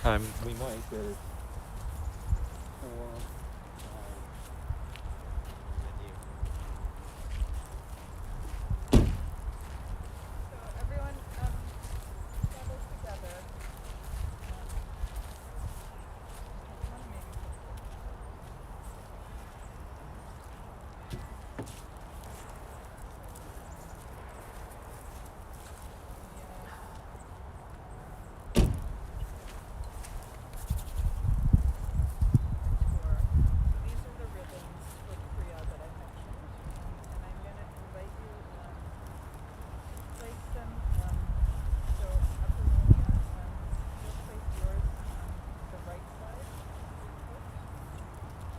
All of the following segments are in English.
We might. There's 4, 5, menu. So everyone gathers together. One maybe. Tour. So these are the ribbons for Kriya that I mentioned, and I'm going to invite you place them. So Apollonia, you'll place yours on the right side of your foot,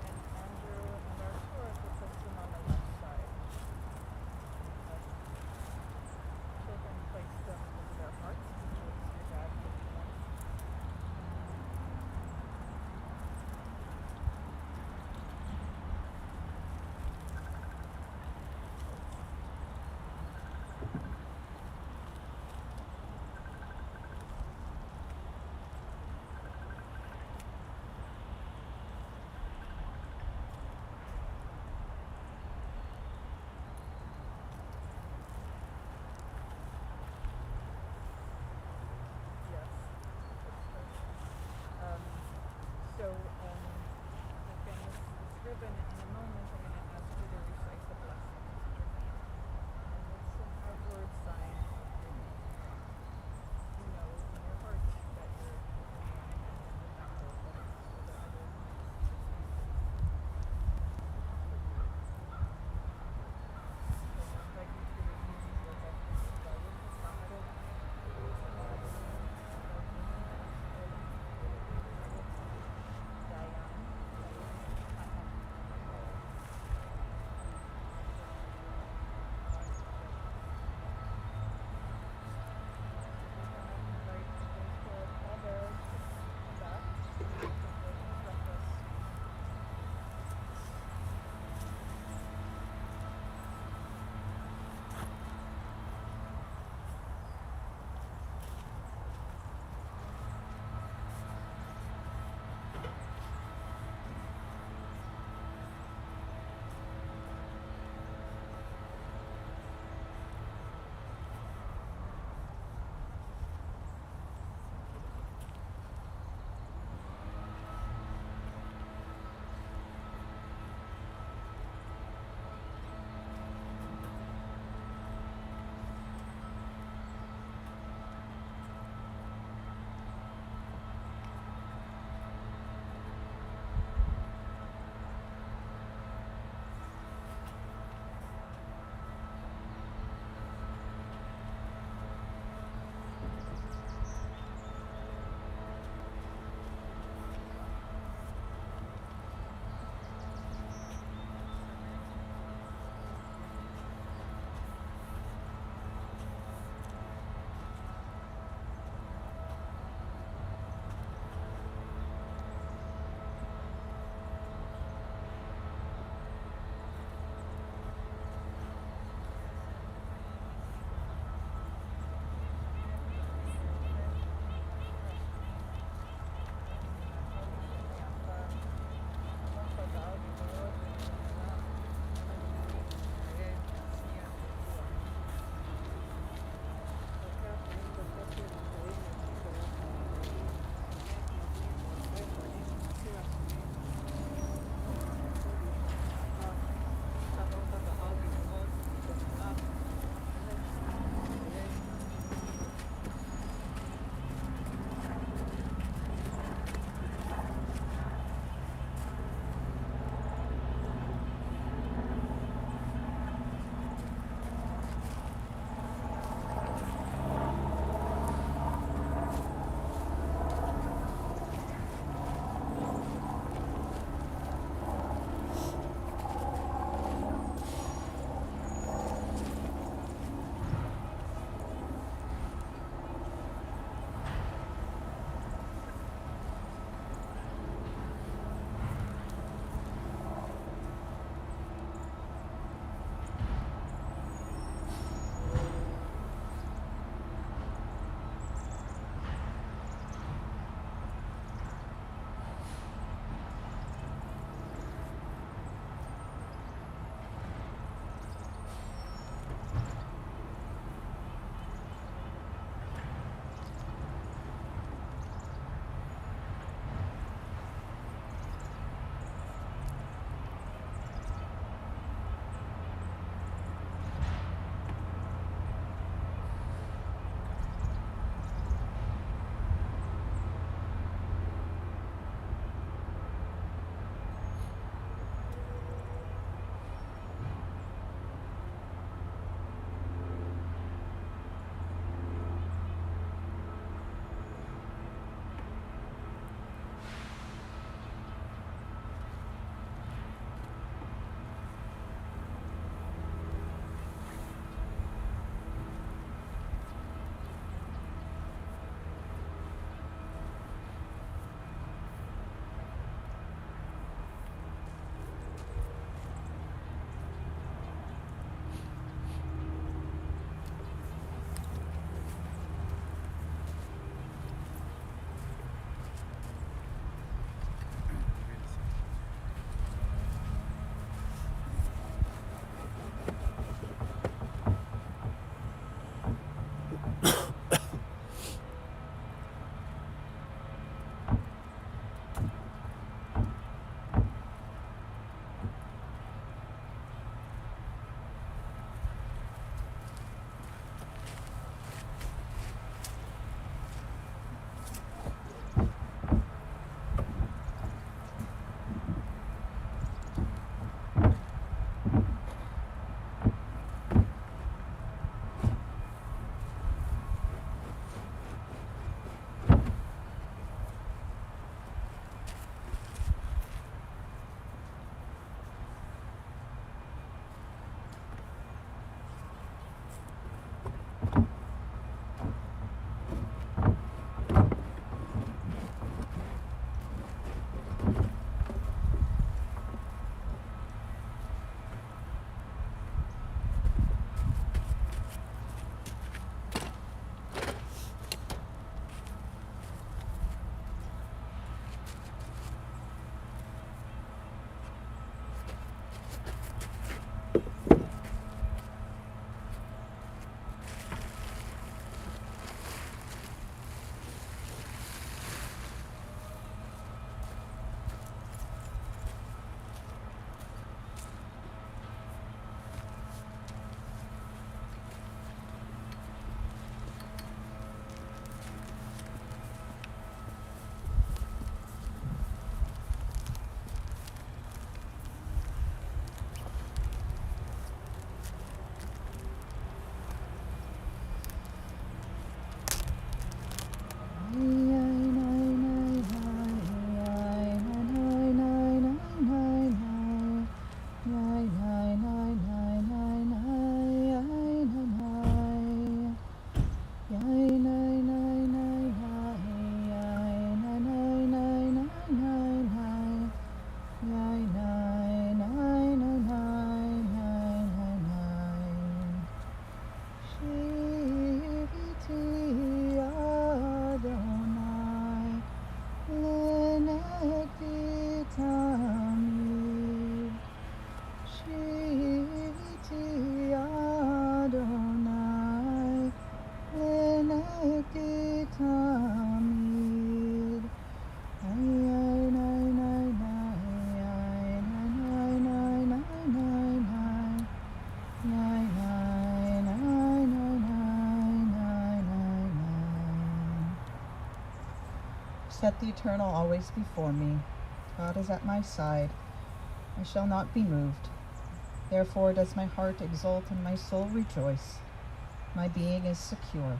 and Andrew and Artur will place them on the left side. Children place them over their hearts towards your dad holding them. Yes. Again, this ribbon, in a moment, I'm going to ask you to recite the blessing after me. And it's an outward sign of your name. You know in your heart that you're honoring and remember, but it's so that other people receive it. So I invite you to repeat with us. set the eternal always before me. God is at my side. I shall not be moved. Therefore does my heart exult and my soul rejoice. My being is secure.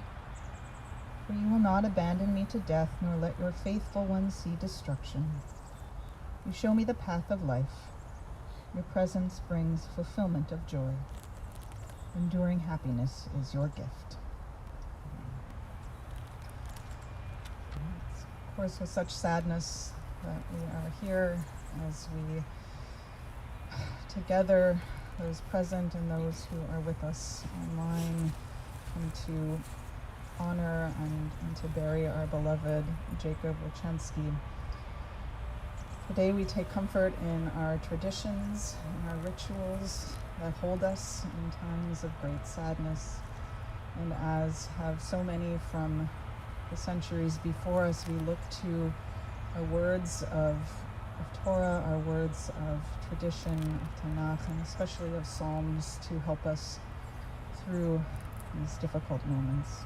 For you will not abandon me to death, nor let your faithful ones see destruction. You show me the path of life. Your presence brings fulfillment of joy. Enduring happiness is your gift. It's, of course, with such sadness that we are here as we together, those present and those who are with us online, come to honor and to bury our beloved Jakub Wilczynski. Today we take comfort in our traditions and our rituals that hold us in times of great sadness. And as have so many from the centuries before us, we look to our words of Torah, our words of tradition, of Tanakh, and especially of Psalms to help us through these difficult moments.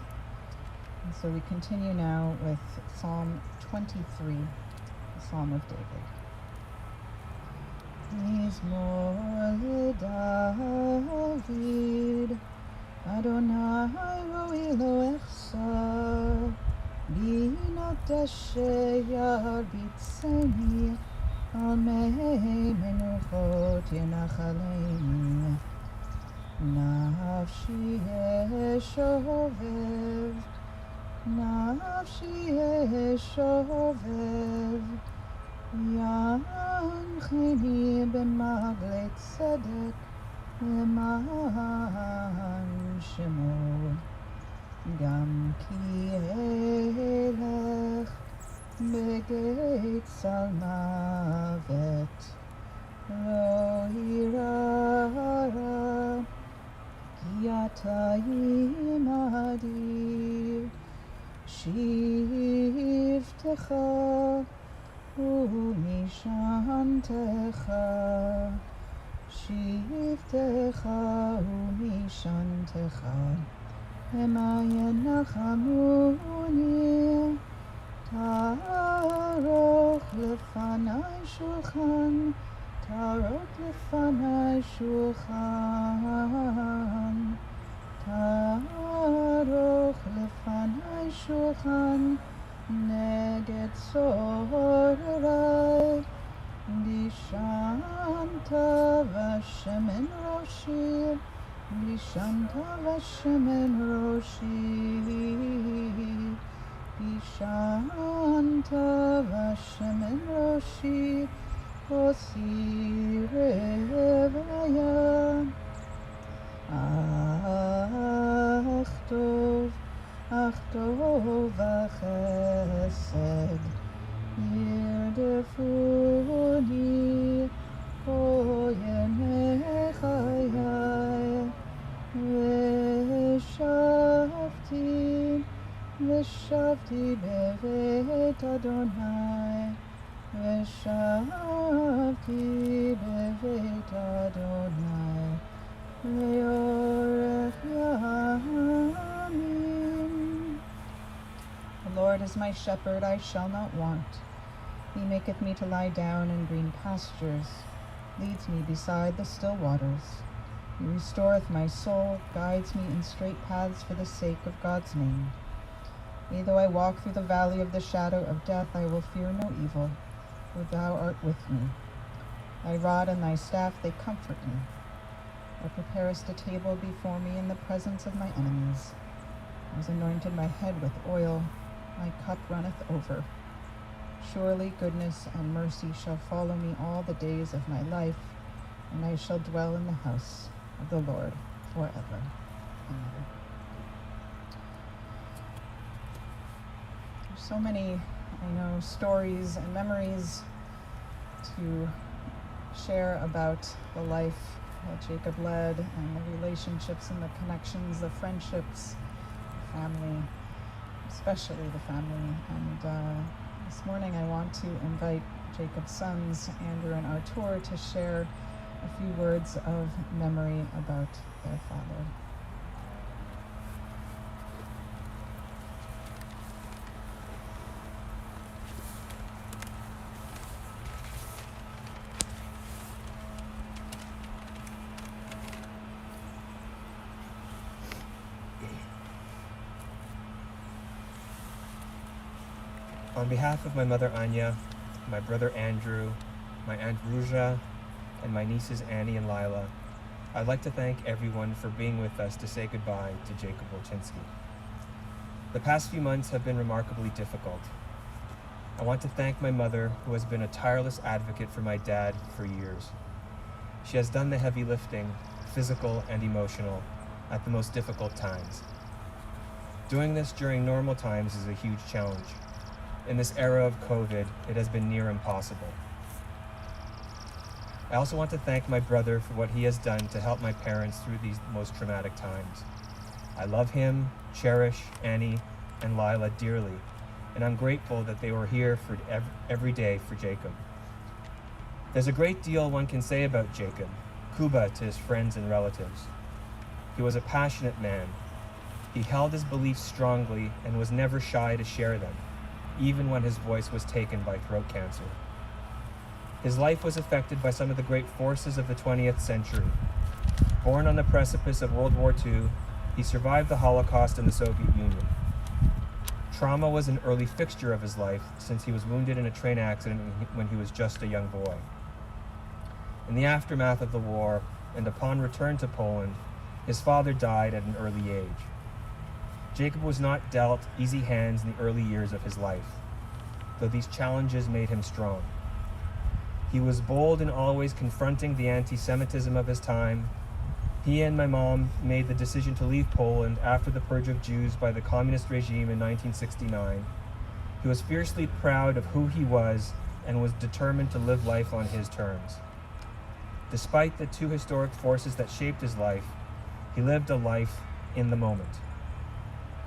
And so we continue now with Psalm 23, the Psalm of David. Mizmor David, Adonai roi lo echsar, binot asher yarbitzeni, al mei menuchot yenachaleni. Nafshi eshovev, nafshi eshovev, yancheni b'magle tzedek, למען שמו. גם כי אלך בגיא צל מוות, לא אירא רע, כי אתה עמדי. שבטך ומשענתך, שבטך ומשענתך, המה ינחמוני. תערוך לפני שולחן, תערוך לפני שולחן, תערוך לפני שולחן, נגד צוררי. דישנת ושמן ראשי, דישנת ושמן ראשי, דישנת ושמן ראשי, עושי רוויה. אך טוב וחסד ירדפוני כל ימי חיי, ושבתי בבית אדוני, ושבתי בבית אדוני לאורך ימים. The Lord is my shepherd, I shall not want. He maketh me to lie down in green pastures, leads me beside the still waters. He restoreth my soul, guides me in straight paths for the sake of God's name. Yea, though I walk through the valley of the shadow of death, I will fear no evil, for thou art with me. Thy rod and thy staff, they comfort me. Thou preparest a table before me in the presence of my enemies. Thou hast anointed my head with oil, my cup runneth over. Surely goodness and mercy shall follow me all the days of my life, and I shall dwell in the house of the Lord forever. Amen. There's so many, I know, stories and memories to share about the life that Jakub led, and the relationships and the connections, the friendships, the family, especially the family. And this morning I want to invite Jakub's sons, Andrew and Artur, to share a few words of memory about their father. On behalf of my mother Anya, my brother Andrew, my Aunt Ruja, and my nieces Annie and Lila, I'd like to thank everyone for being with us to say goodbye to Jakub Wilczynski. The past few months have been remarkably difficult. I want to thank my mother, who has been a tireless advocate for my dad for years. She has done the heavy lifting, physical and emotional, at the most difficult times. Doing this during normal times is a huge challenge. In this era of COVID, it has been near impossible. I also want to thank my brother for what he has done to help my parents through these most traumatic times. I love him, cherish Annie and Lila dearly, and I'm grateful that they were here for every day for Jakub. There's a great deal one can say about Jakub, Kuba to his friends and relatives. He was a passionate man. He held his beliefs strongly and was never shy to share them, even when his voice was taken by throat cancer. His life was affected by some of the great forces of the 20th century. Born on the precipice of World War II, he survived the Holocaust in the Soviet Union. Trauma was an early fixture of his life since he was wounded in a train accident when he was just a young boy. In the aftermath of the war, and upon return to Poland, his father died at an early age. Jakub was not dealt easy hands in the early years of his life, though these challenges made him strong. He was bold in always confronting the anti-Semitism of his time. He and my mom made the decision to leave Poland after the purge of Jews by the communist regime in 1969. He was fiercely proud of who he was and was determined to live life on his terms. Despite the two historic forces that shaped his life, he lived a life in the moment.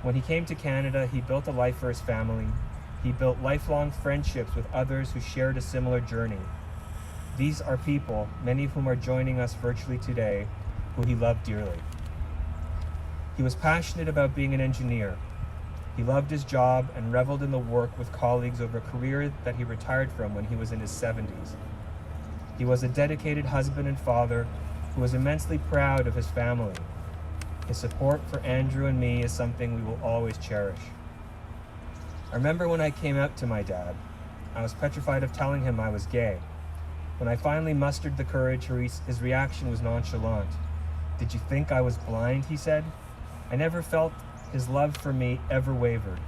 When he came to Canada, he built a life for his family. He built lifelong friendships with others who shared a similar journey. These are people, many of whom are joining us virtually today, who he loved dearly. He was passionate about being an engineer. He loved his job and reveled in the work with colleagues over a career that he retired from when he was in his 70s. He was a dedicated husband and father who was immensely proud of his family. His support for Andrew and me is something we will always cherish. I remember when I came out to my dad, I was petrified of telling him I was gay. When I finally mustered the courage, his reaction was nonchalant. "Did you think I was blind?" he said. I never felt his love for me ever wavered.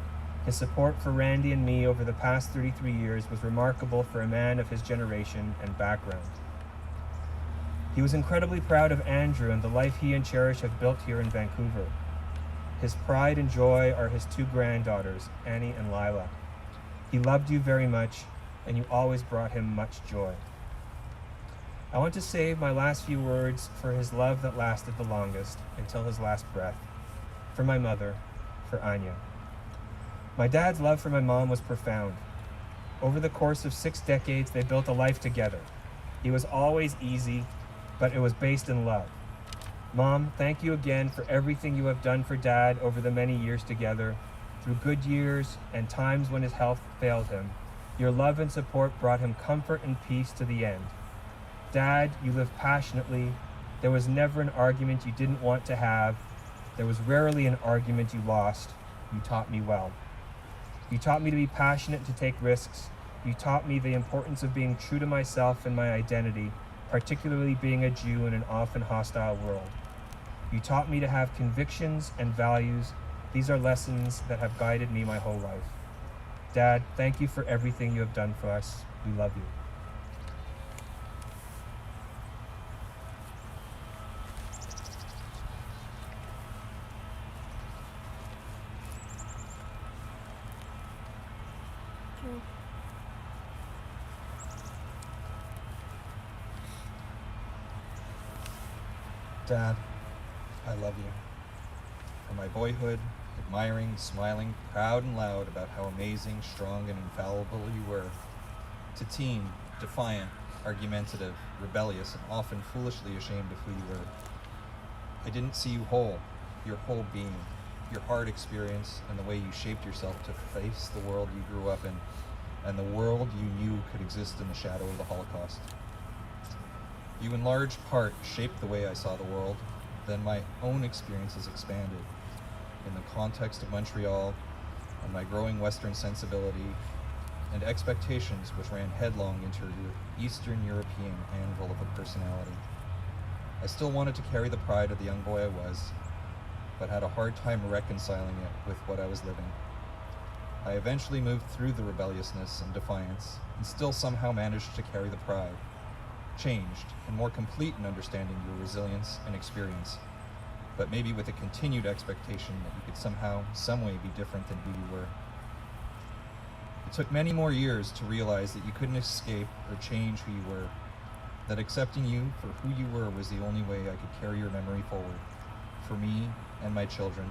His support for Randy and me over the past 33 years was remarkable for a man of his generation and background. He was incredibly proud of Andrew and the life he and Cherish have built here in Vancouver. His pride and joy are his two granddaughters, Annie and Lila. He loved you very much, and you always brought him much joy. I want to save my last few words for his love that lasted the longest, until his last breath, for my mother, for Anya. My dad's love for my mom was profound. Over the course of 6 decades, they built a life together. It was always easy, but it was based in love. Mom, thank you again for everything you have done for Dad over the many years together. Through good years and times when his health failed him, your love and support brought him comfort and peace to the end. Dad, you lived passionately. There was never an argument you didn't want to have. There was rarely an argument you lost. You taught me well. You taught me to be passionate and to take risks. You taught me the importance of being true to myself and my identity, particularly being a Jew in an often hostile world. You taught me to have convictions and values. These are lessons that have guided me my whole life. Dad, thank you for everything you have done for us. We love you. Dad, I love you. From my boyhood, admiring, smiling, proud and loud about how amazing, strong, and infallible you were, to teen, defiant, argumentative, rebellious, and often foolishly ashamed of who you were. I didn't see you whole, your whole being, your hard experience, and the way you shaped yourself to face the world you grew up in, and the world you knew could exist in the shadow of the Holocaust. You in large part shaped the way I saw the world, then my own experiences expanded. In the context of Montreal and my growing Western sensibility, and expectations which ran headlong into your Eastern European anvil of a personality. I still wanted to carry the pride of the young boy I was, but had a hard time reconciling it with what I was living. I eventually moved through the rebelliousness and defiance, and still somehow managed to carry the pride, changed and more complete in understanding your resilience and experience, but maybe with a continued expectation that you could somehow, some way be different than who you were. It took many more years to realize that you couldn't escape or change who you were, that accepting you for who you were was the only way I could carry your memory forward, for me and my children.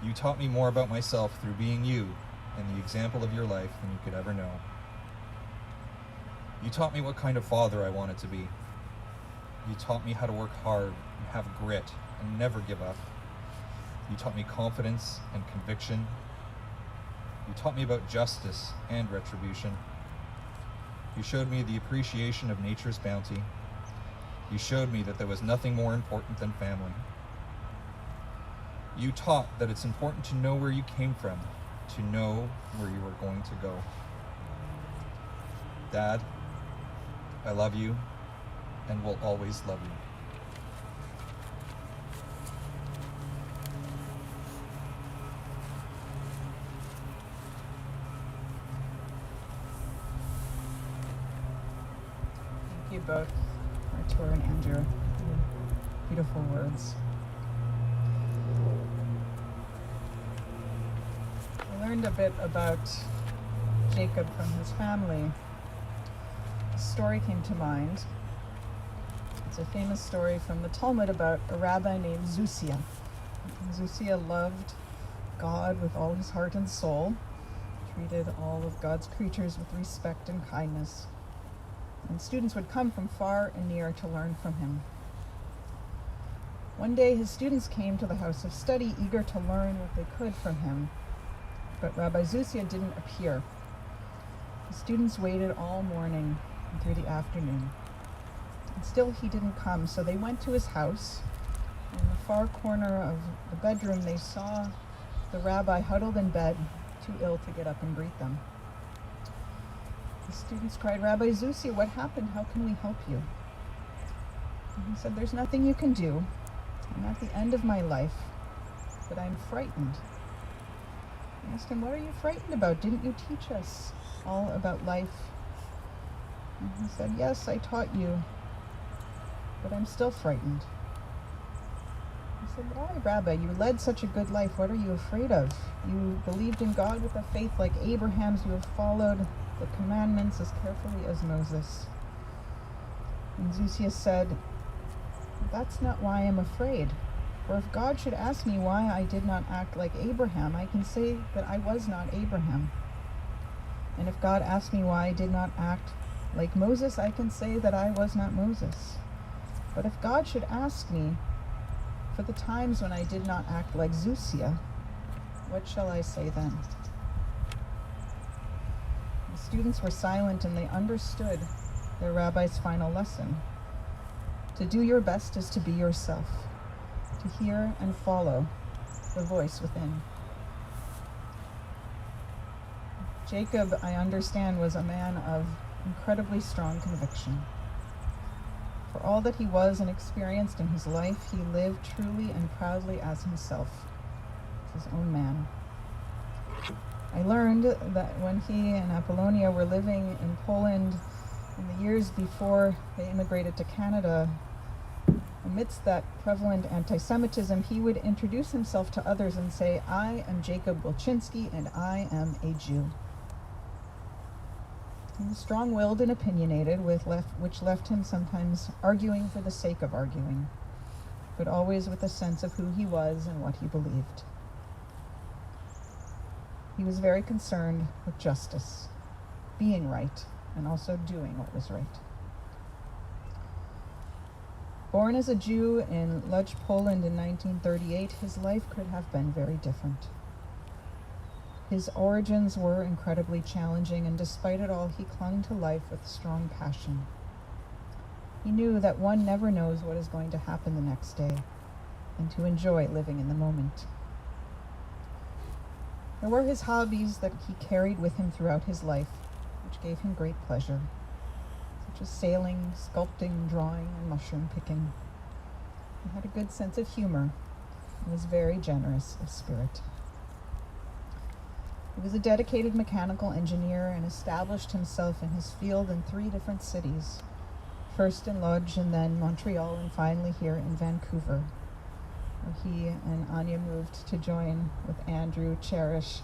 You taught me more about myself through being you and the example of your life than you could ever know. You taught me what kind of father I wanted to be. You taught me how to work hard and have grit and never give up. You taught me confidence and conviction. You taught me about justice and retribution. You showed me the appreciation of nature's bounty. You showed me that there was nothing more important than family. You taught that it's important to know where you came from, to know where you were going to go. Dad, I love you and will always love you. Thank you both, Artur and Andrew. Beautiful words. I learned a bit about Jakub from his family. A story came to mind. It's a famous story from the Talmud about a rabbi named Zusia. Zusia loved God with all his heart and soul, treated all of God's creatures with respect and kindness. And students would come from far and near to learn from him. One day his students came to the house of study, eager to learn what they could from him. But Rabbi Zusia didn't appear. The students waited all morning and through the afternoon. And still he didn't come, so they went to his house. In the far corner of the bedroom, they saw the rabbi huddled in bed, too ill to get up and greet them. The students cried, "Rabbi Zusia, what happened? How can we help you?" And he said, "There's nothing you can do. I'm at the end of my life, but I'm frightened." I asked him, "What are you frightened about? Didn't you teach us all about life?" And he said, "Yes, I taught you, but I'm still frightened." I said, "Why, Rabbi? You led such a good life. What are you afraid of? You believed in God with a faith like Abraham's. You have followed the commandments as carefully as Moses." And Zusia said, "That's not why I'm afraid. For if God should ask me why I did not act like Abraham, I can say that I was not Abraham. And if God asks me why I did not act like Moses, I can say that I was not Moses. But if God should ask me for the times when I did not act like Zusia, what shall I say then?" The students were silent and they understood their rabbi's final lesson. To do your best is to be yourself, to hear and follow the voice within. Jakub, I understand, was a man of incredibly strong conviction. For all that he was and experienced in his life, he lived truly and proudly as himself, his own man. I learned that when he and Apollonia were living in Poland in the years before they immigrated to Canada, amidst that prevalent anti-Semitism, he would introduce himself to others and say, "I am Jakub Wilczynski and I am a Jew." He was strong-willed and opinionated, which left him sometimes arguing for the sake of arguing, but always with a sense of who he was and what he believed. He was very concerned with justice, being right, and also doing what was right. Born as a Jew in Lodz, Poland in 1938, his life could have been very different. His origins were incredibly challenging, and despite it all, he clung to life with strong passion. He knew that one never knows what is going to happen the next day, and to enjoy living in the moment. There were his hobbies that he carried with him throughout his life, which gave him great pleasure, such as sailing, sculpting, drawing, and mushroom picking. He had a good sense of humor and was very generous of spirit. He was a dedicated mechanical engineer and established himself in his field in 3 different cities, first in Lodz and then Montreal, and finally here in Vancouver, where he and Anya moved to join with Andrew, Cherish,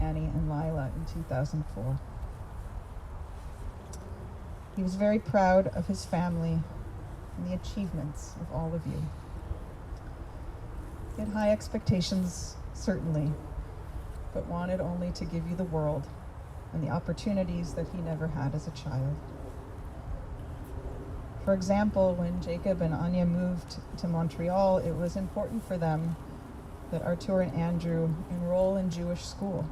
Annie, and Lila in 2004. He was very proud of his family and the achievements of all of you. He had high expectations, certainly, but wanted only to give you the world and the opportunities that he never had as a child. For example, when Jacob and Anya moved to Montreal, it was important for them that Artur and Andrew enroll in Jewish school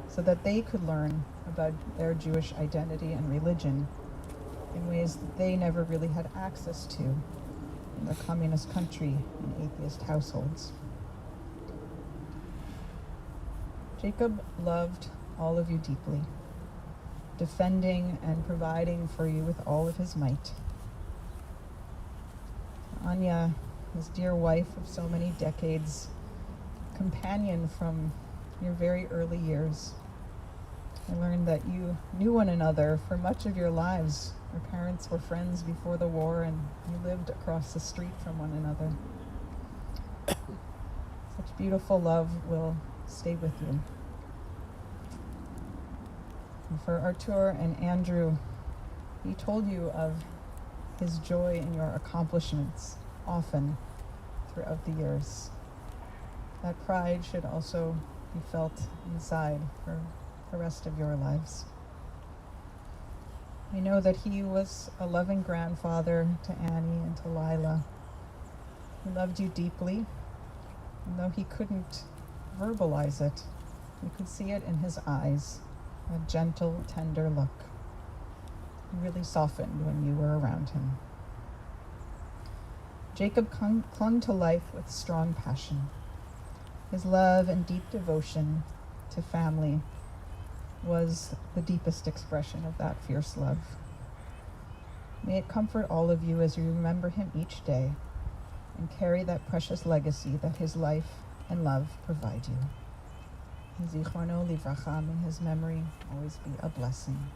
so that they could learn about their Jewish identity and religion in ways that they never really had access to in their communist country and atheist households. Jacob loved all of you deeply, defending and providing for you with all of his might. Anya, his dear wife of so many decades, companion from your very early years. I learned that you knew one another for much of your lives. Your parents were friends before the war and you lived across the street from one another. Such beautiful love will stay with you. And for Artur and Andrew, he told you of his joy in your accomplishments often throughout the years. That pride should also be felt inside for the rest of your lives. I know that he was a loving grandfather to Annie and to Lila. He loved you deeply, and though he couldn't verbalize it, you could see it in his eyes, a gentle, tender look. He really softened when you were around him. Jacob clung to life with strong passion. His love and deep devotion to family was the deepest expression of that fierce love. May it comfort all of you as you remember him each day and carry that precious legacy that his life and love provide you. Zichrono livracha, may his memory always be a blessing,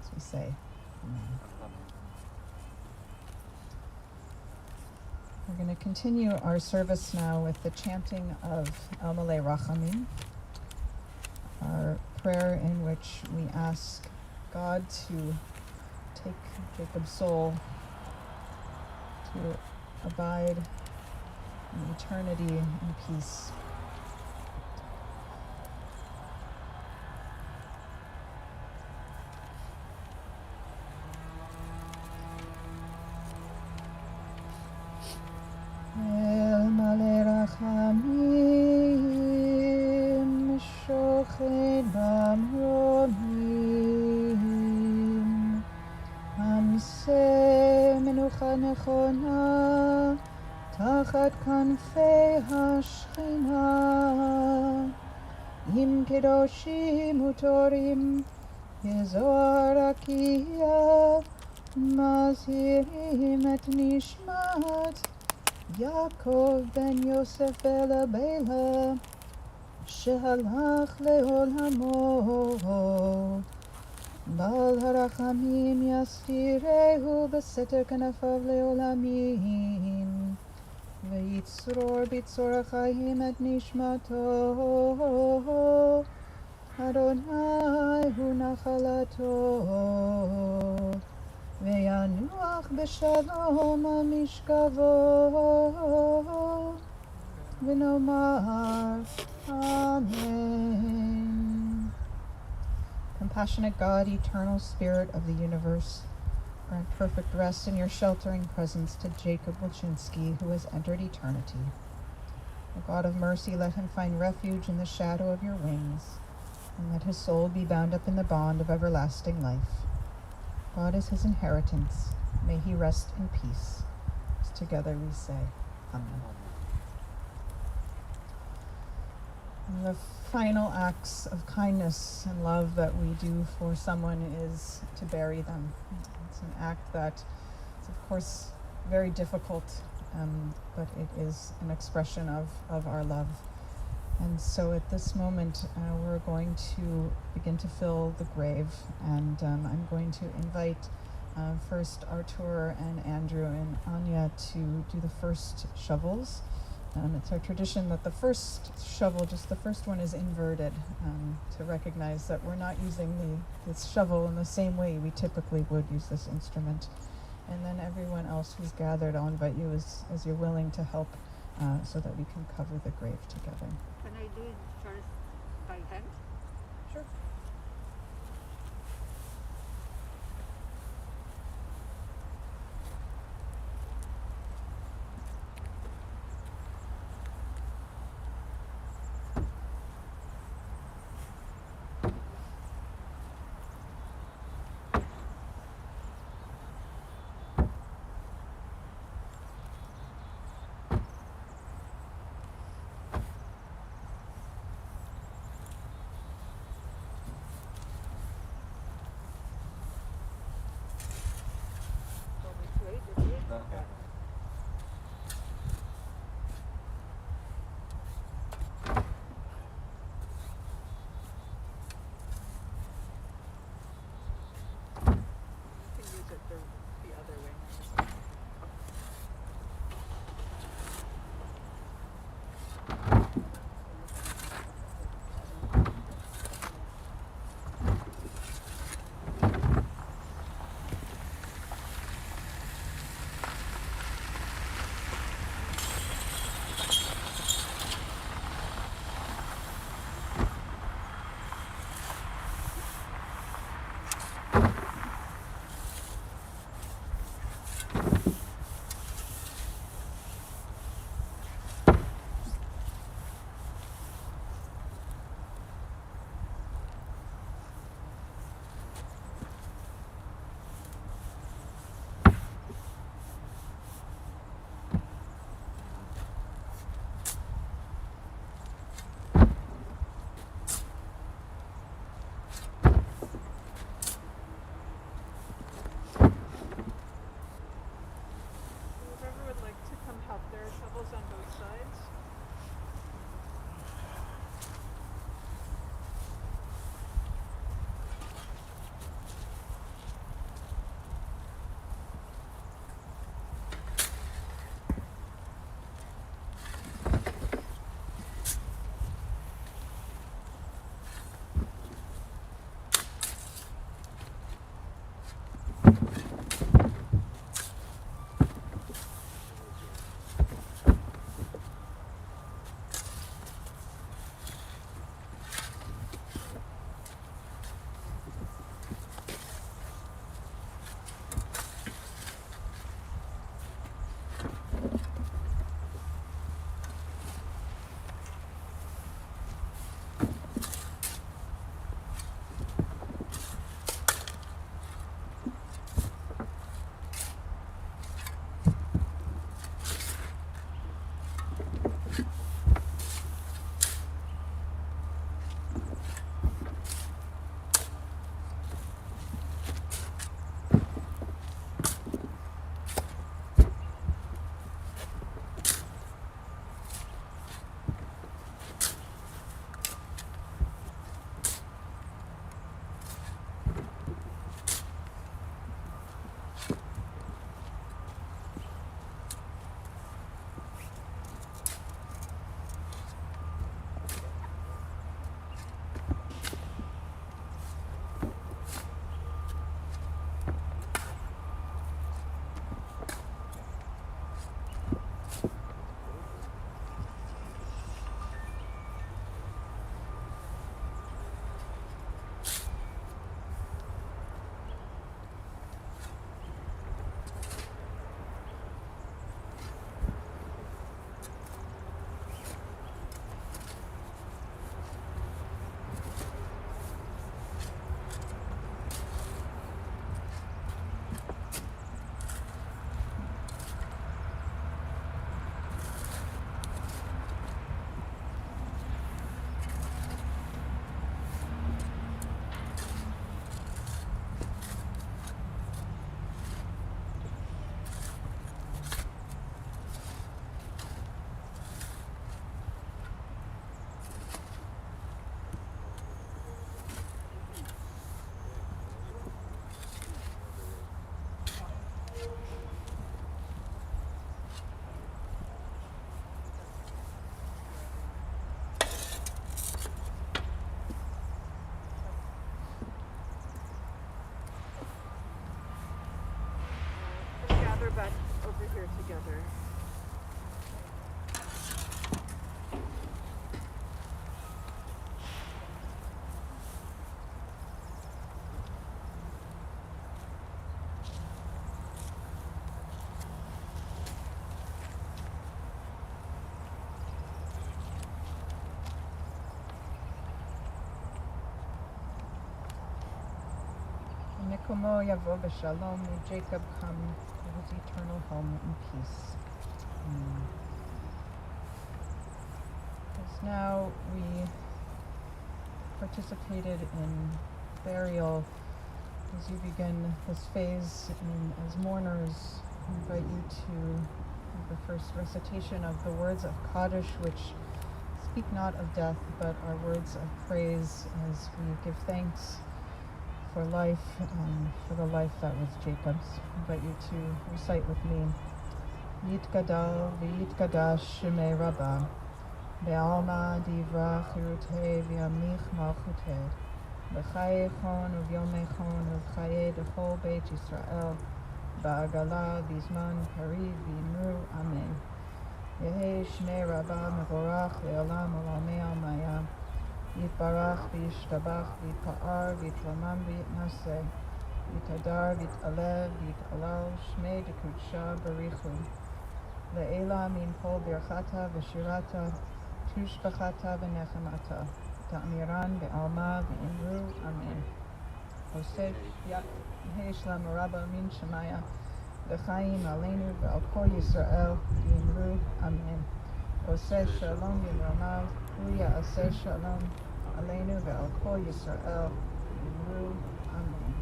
as we say. Amen. We're going to continue our service now with the chanting of El Malei Rachamim, our prayer in which we ask God to take Jacob's soul to abide in eternity and peace. El Malei Rachamim shochet b'mronim Amseh menucha nechona tachat kanfei hashchina Im kedoshim utorim yezoar rakia Mazirim et nishmat Jakub ben Yosef Bela Bela Shehalach le'olamo Bal harachamim yastirehu beseter kanafav le'olamim Veyitzror bitzor achayim et nishmato Adonai hu nachalato Ve'yanuach b'shalom amishkavo V'nomar Amen. Compassionate God, eternal Spirit of the universe, grant perfect rest in your sheltering presence to Jakub Wilczynski, who has entered eternity. O God of mercy, let him find refuge in the shadow of your wings, and let his soul be bound up in the bond of everlasting life. God is his inheritance. May he rest in peace. Together we say, Amen. And the final acts of kindness and love that we do for someone is to bury them. It's an act that is, of course, very difficult, but it is an expression of our love. And so at this moment, we're going to begin to fill the grave, and I'm going to invite first Artur and Andrew and Anya to do the first shovels. It's our tradition that the first shovel, just the first one, is inverted, to recognize that we're not using this shovel in the same way we typically would use this instrument. And then everyone else who's gathered, I'll invite you as you're willing to help, so that we can cover the grave together. Can I do it first by hand? Sure. back over here together. Nikomo Yavo B'Shalom, may Jacob come to his eternal home in peace. As now we participated in burial, as you begin this phase and as mourners, I invite you to the first recitation of the words of Kaddish, which speak not of death, but are words of praise as we give thanks for life, for the life that was Jacob's. I invite you to recite with me. Yitgadal v'yitgadash shemei Rabbah, be'alma divra chirutei v'yamlich malchutei, b'chayei chon u'vyomei chon u'chayei d'chol beit Yisrael, ba'agala v'zman pari v'imru amen. Yehei shmei Rabbah mevorach le'olam olamei almaya, Yitbarach v'yishtabach v'yitpa'ar v'yitlamam v'yitnaseh, Yitadar v'yitaleh v'yitalal shmei d'kudsha barichu, le'ela min kol birchata v'shirata, tushbachata v'nechemata, ta'amiran be'alma v'imru amen. Oseh yehei shlam rabba min shemaya, v'chaim aleinu v'al kol Yisrael v'imru amen. Oseh shalom yimramav, Huya aseh shalom aleinu ve'al kol Yisrael v'imru amen.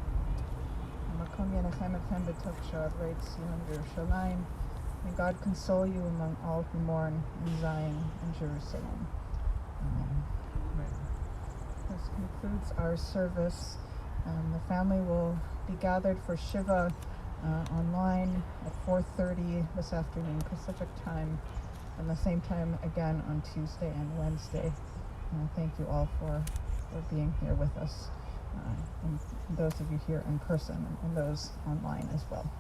Makom yenechem etchem b'tov shavei Tzion v'Yerushalayim. May God console you among all who mourn in Zion and Jerusalem. Amen. This concludes our service. The family will be gathered for Shiva online at 4:30 this afternoon Pacific time, and the same time again on Tuesday and Wednesday. Thank you all for being here with us, and those of you here in person and those online as well.